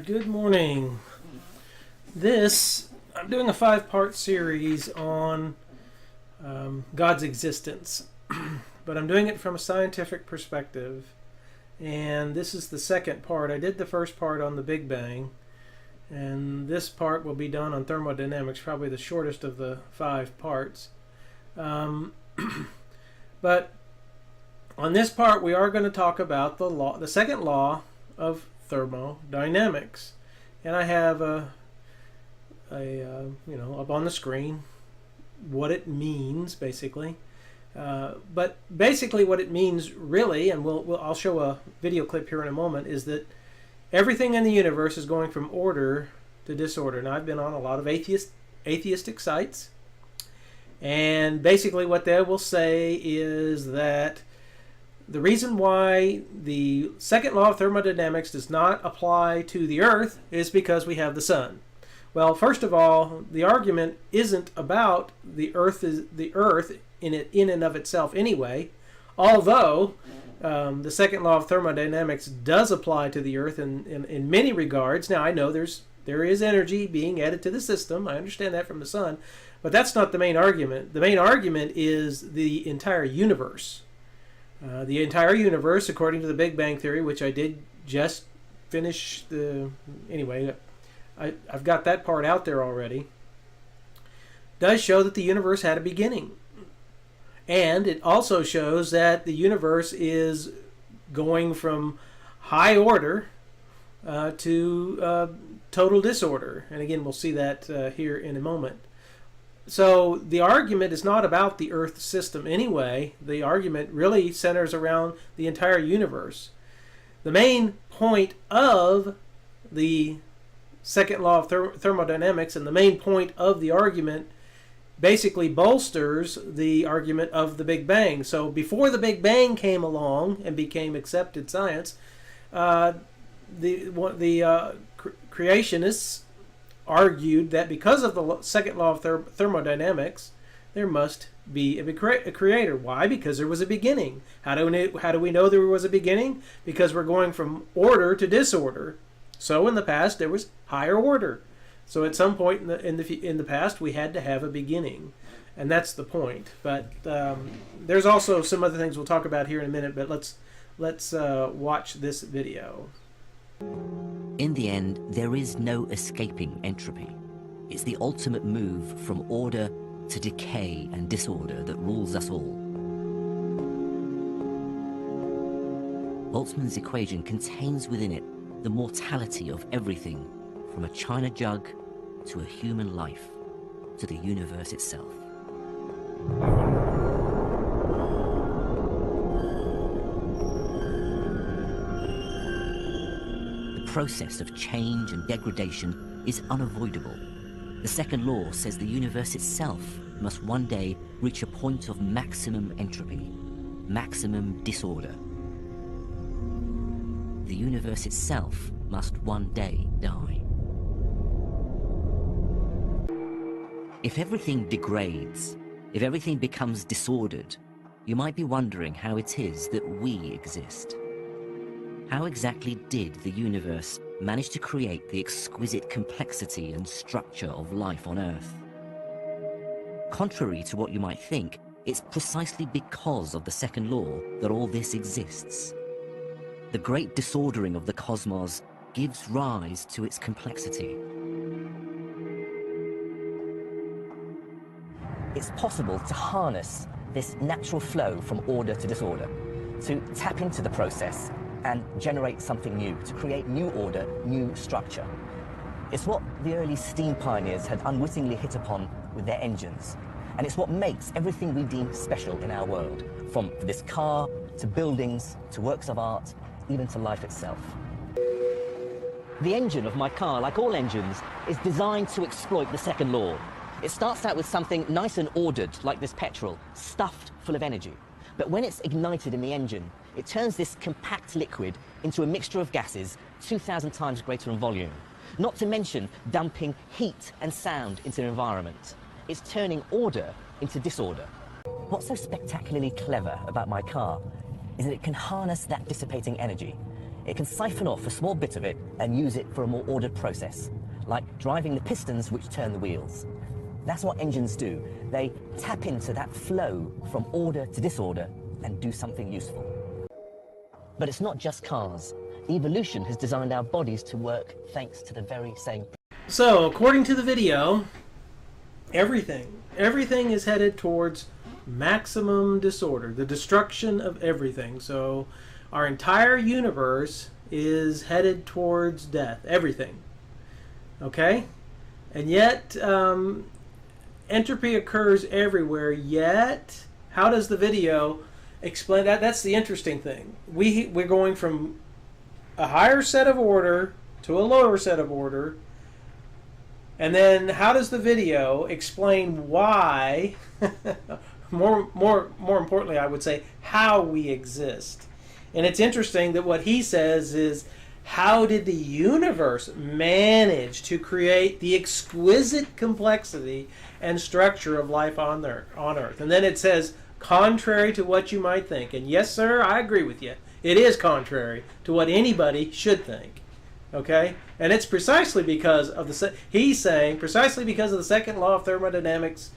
Good morning. I'm doing a 5-part series on God's existence, but I'm doing it from a scientific perspective, and this is the second part. I did the first part on the Big Bang, and this part will be done on thermodynamics, probably the shortest of the 5 parts. But on this part, we are going to talk about the second law of thermodynamics, and I have up on the screen what it means basically. But basically, what it means really, and I'll show a video clip here in a moment, is that everything in the universe is going from order to disorder. Now, I've been on a lot of atheistic sites, and basically what they will say is that the reason why the second law of thermodynamics does not apply to the Earth is because we have the sun. Well, first of all, the argument isn't about the Earth in and of itself anyway, although the second law of thermodynamics does apply to the Earth in many regards. Now, I know there is energy being added to the system. I understand that from the sun, but that's not the main argument. The main argument is the entire universe. The entire universe, according to the Big Bang Theory, which I did just finish anyway, I've got that part out there already, does show that the universe had a beginning. And it also shows that the universe is going from high order to total disorder. And again, we'll see that here in a moment. So the argument is not about the Earth system anyway. The argument really centers around the entire universe. The main point of the second law of thermodynamics and the main point of the argument basically bolsters the argument of the Big Bang. So before the Big Bang came along and became accepted science, the creationists argued that because of the second law of thermodynamics, there must be a creator. Why? Because there was a beginning. How do we know there was a beginning? Because we're going from order to disorder. So in the past there was higher order. So at some point in the past we had to have a beginning, and that's the point. But there's also some other things we'll talk about here in a minute. But let's watch this video. In the end, there is no escaping entropy. It's the ultimate move from order to decay and disorder that rules us all. Boltzmann's equation contains within it the mortality of everything, from a china jug to a human life to the universe itself. The process of change and degradation is unavoidable. The second law says the universe itself must one day reach a point of maximum entropy, maximum disorder. The universe itself must one day die. If everything degrades, if everything becomes disordered, you might be wondering how it is that we exist. How exactly did the universe manage to create the exquisite complexity and structure of life on Earth? Contrary to what you might think, it's precisely because of the second law that all this exists. The great disordering of the cosmos gives rise to its complexity. It's possible to harness this natural flow from order to disorder, to tap into the process and generate something new, to create new order, new structure. It's what the early steam pioneers had unwittingly hit upon with their engines. And it's what makes everything we deem special in our world, from this car, to buildings, to works of art, even to life itself. The engine of my car, like all engines, is designed to exploit the second law. It starts out with something nice and ordered, like this petrol, stuffed full of energy. But when it's ignited in the engine, it turns this compact liquid into a mixture of gases 2,000 times greater in volume. Not to mention dumping heat and sound into the environment. It's turning order into disorder. What's so spectacularly clever about my car is that it can harness that dissipating energy. it can siphon off a small bit of it and use it for a more ordered process, like driving the pistons which turn the wheels. That's what engines do. They tap into that flow from order to disorder and do something useful. But it's not just cars. Evolution has designed our bodies to work thanks to the very same. So, according to the video, everything is headed towards maximum disorder, the destruction of everything. So, our entire universe is headed towards death, everything. Okay? And yet, entropy occurs everywhere, yet, how does the video explain that? That's the interesting thing. We're going from a higher set of order to a lower set of order, and then how does the video explain why, more importantly, I would say, how we exist? And it's interesting that what he says is, how did the universe manage to create the exquisite complexity and structure of life on Earth? And then it says, contrary to what you might think. And yes, sir, I agree with you. It is contrary to what anybody should think. Okay? And it's precisely because of he's saying, precisely because of the second law of thermodynamics,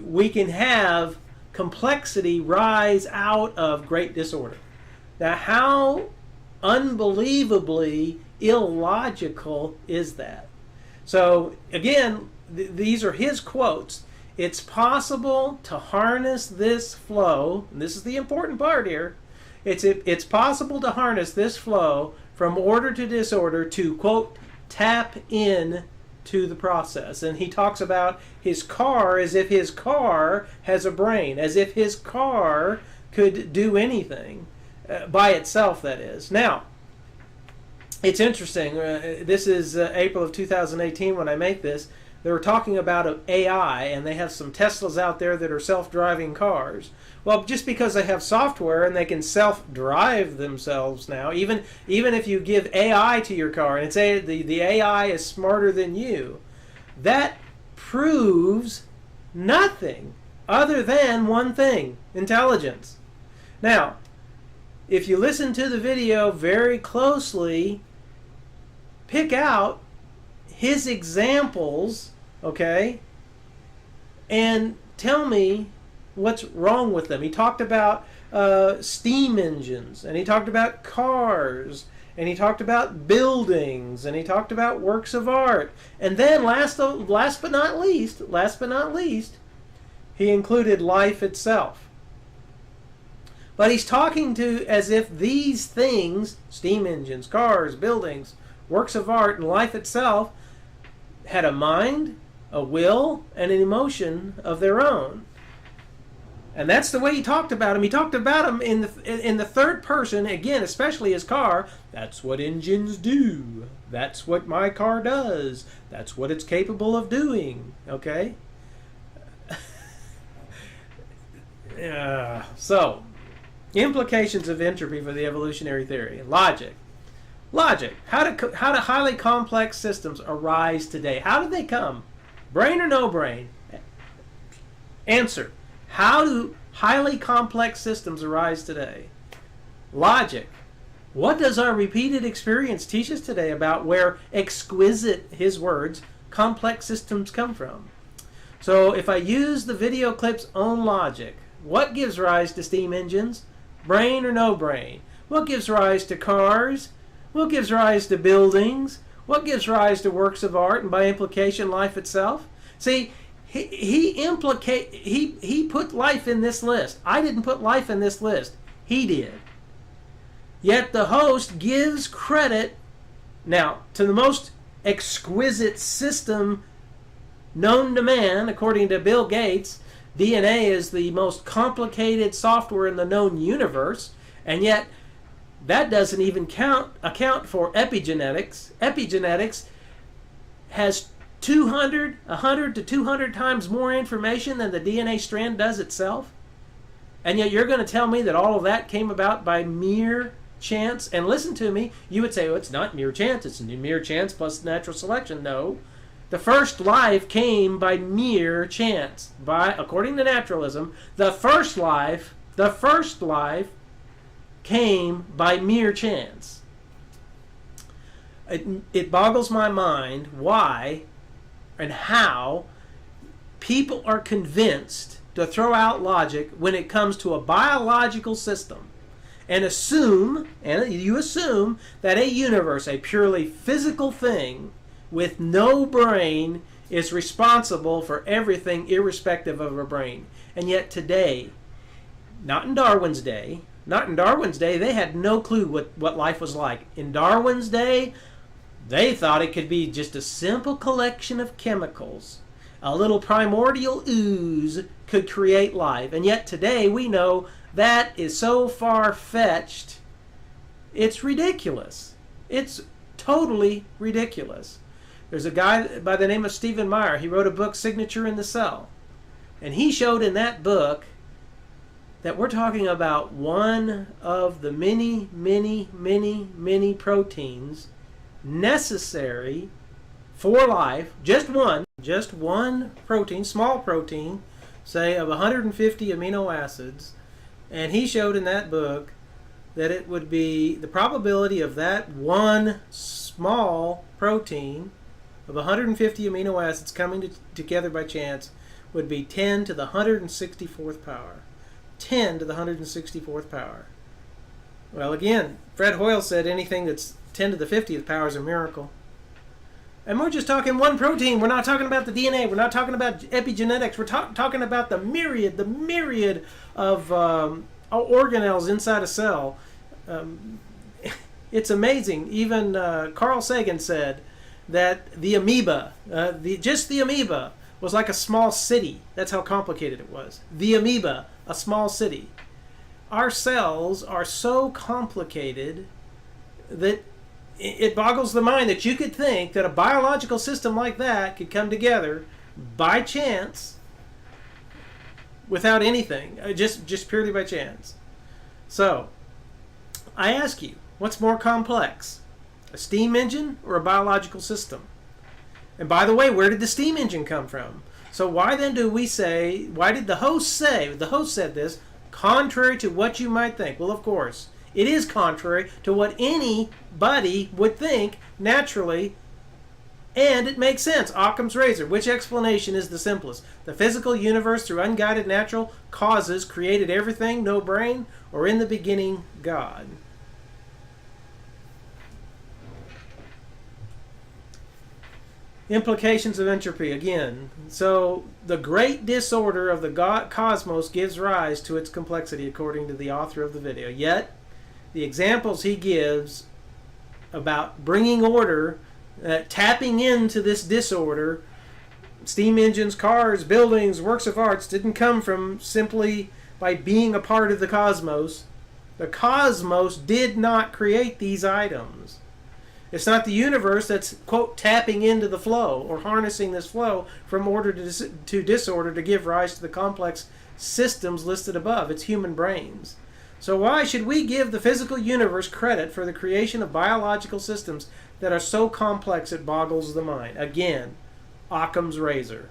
we can have complexity rise out of great disorder. Now, how unbelievably illogical is that? So, again, these are his quotes. It's possible to harness this flow, and this is the important part here, it's possible to harness this flow from order to disorder to, quote, tap in to the process. And he talks about his car as if his car has a brain, as if his car could do anything, by itself, that is. Now, it's interesting. This is April of 2018 when I make this. They were talking about AI, and they have some Teslas out there that are self-driving cars. Well, just because they have software and they can self-drive themselves now, even if you give AI to your car and say the AI is smarter than you, that proves nothing other than one thing: intelligence. Now, if you listen to the video very closely, pick out his examples, okay, and tell me what's wrong with them. He talked about steam engines, and he talked about cars, and he talked about buildings, and he talked about works of art. And then last but not least, he included life itself. But he's talking to as if these things, steam engines, cars, buildings, works of art, and life itself, had a mind, a will, and an emotion of their own. And that's the way he talked about them. He talked about them in the third person, again, especially his car. That's what engines do. That's what my car does. That's what it's capable of doing. Okay? So, implications of entropy for the evolutionary theory. Logic. How do highly complex systems arise today? How did they come? Brain or no brain? Answer. How do highly complex systems arise today? Logic. What does our repeated experience teach us today about where exquisite, his words, complex systems come from? So if I use the video clip's own logic, what gives rise to steam engines? Brain or no brain? What gives rise to cars? What gives rise to buildings? What gives rise to works of art, and by implication, life itself? See, he put life in this list. I didn't put life in this list. He did. Yet the host gives credit, now, to the most exquisite system known to man, according to Bill Gates. DNA is the most complicated software in the known universe, and yet that doesn't even account for epigenetics. Epigenetics has 100 to 200 times more information than the DNA strand does itself. And yet you're going to tell me that all of that came about by mere chance? And listen to me, you would say, oh, it's not mere chance, it's mere chance plus natural selection. No. The first life came by mere chance. According to naturalism, the first life came by mere chance. It boggles my mind why and how people are convinced to throw out logic when it comes to a biological system and you assume that a universe, a purely physical thing with no brain, is responsible for everything irrespective of a brain. And yet today, not in Darwin's day, they had no clue what life was like. In Darwin's day, they thought it could be just a simple collection of chemicals. A little primordial ooze could create life. And yet today we know that is so far-fetched, it's ridiculous. It's totally ridiculous. There's a guy by the name of Stephen Meyer. He wrote a book, Signature in the Cell. And he showed in that book that we're talking about one of the many, many, many, many proteins necessary for life. Just one protein, small protein, say of 150 amino acids. And he showed in that book that it would be the probability of that one small protein of 150 amino acids coming together by chance would be 10 to the 164th power. 10 to the 164th power. Well, again, Fred Hoyle said anything that's 10 to the 50th power is a miracle. And we're just talking one protein. We're not talking about the DNA. We're not talking about epigenetics. We're talking about the myriad of organelles inside a cell. It's amazing. Even Carl Sagan said that the amoeba, just the amoeba, was like a small city. That's how complicated it was. The amoeba, a small city. Our cells are so complicated that it boggles the mind that you could think that a biological system like that could come together by chance without anything, just purely by chance. So, I ask you, what's more complex, a steam engine or a biological system? And by the way, where did the steam engine come from? So why then do we say, why did the host say, the host said this, contrary to what you might think? Well, of course, it is contrary to what anybody would think naturally, and it makes sense. Occam's razor. Which explanation is the simplest? The physical universe through unguided natural causes created everything, no brain, or in the beginning, God? Implications of entropy again. So the great disorder of the cosmos gives rise to its complexity, according to the author of the video. Yet the examples he gives about bringing order, tapping into this disorder, steam engines, cars, buildings, works of arts, didn't come from simply by being a part of the cosmos. The cosmos did not create these items. It's not the universe that's, quote, tapping into the flow or harnessing this flow from order to disorder to give rise to the complex systems listed above. It's human brains. So why should we give the physical universe credit for the creation of biological systems that are so complex it boggles the mind? Again, Occam's razor.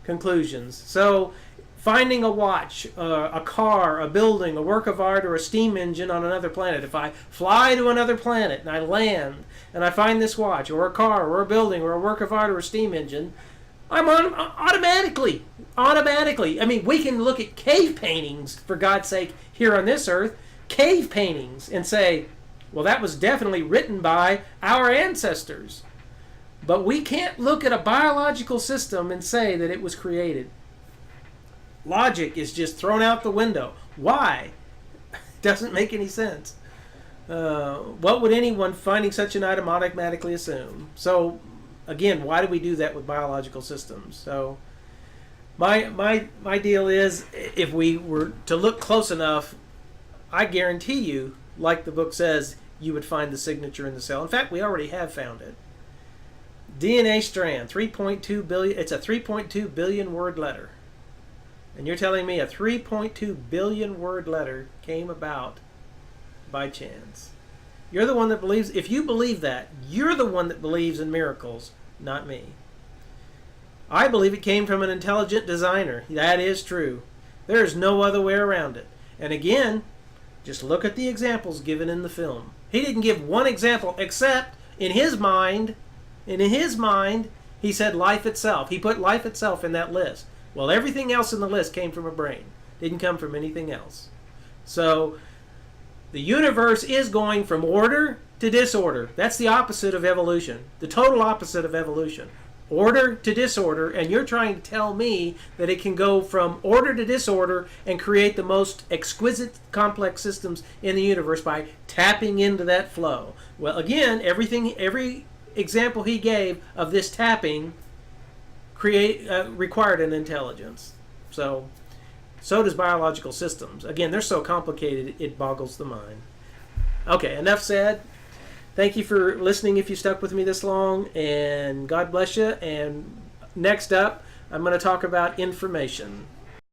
Conclusions. So finding a watch, a car, a building, a work of art, or a steam engine on another planet. If I fly to another planet and I land and I find this watch or a car or a building or a work of art or a steam engine, I'm on automatically. I mean, we can look at cave paintings, for God's sake, here on this earth, cave paintings, and say, well, that was definitely written by our ancestors. But we can't look at a biological system and say that it was created. Logic is just thrown out the window. Why? Doesn't make any sense. What would anyone finding such an item automatically assume? So, again, why do we do that with biological systems? So, my deal is, if we were to look close enough, I guarantee you, like the book says, you would find the signature in the cell. In fact, we already have found it. DNA strand, 3.2 billion. It's a 3.2 billion word letter. And you're telling me a 3.2 billion word letter came about by chance. You're the one that believes, if you believe that, you're the one that believes in miracles, not me. I believe it came from an intelligent designer. That is true. There is no other way around it. And again, just look at the examples given in the film. He didn't give one example except in his mind, he said life itself. He put life itself in that list. Well, everything else in the list came from a brain. Didn't come from anything else. So the universe is going from order to disorder. That's the opposite of evolution. The total opposite of evolution. Order to disorder, and you're trying to tell me that it can go from order to disorder and create the most exquisite complex systems in the universe by tapping into that flow. Well, again, every example he gave of this tapping required an intelligence. So does biological systems. Again, they're so complicated it boggles the mind. Okay, enough said. Thank you for listening if you stuck with me this long, and God bless you. And next up, I'm going to talk about information.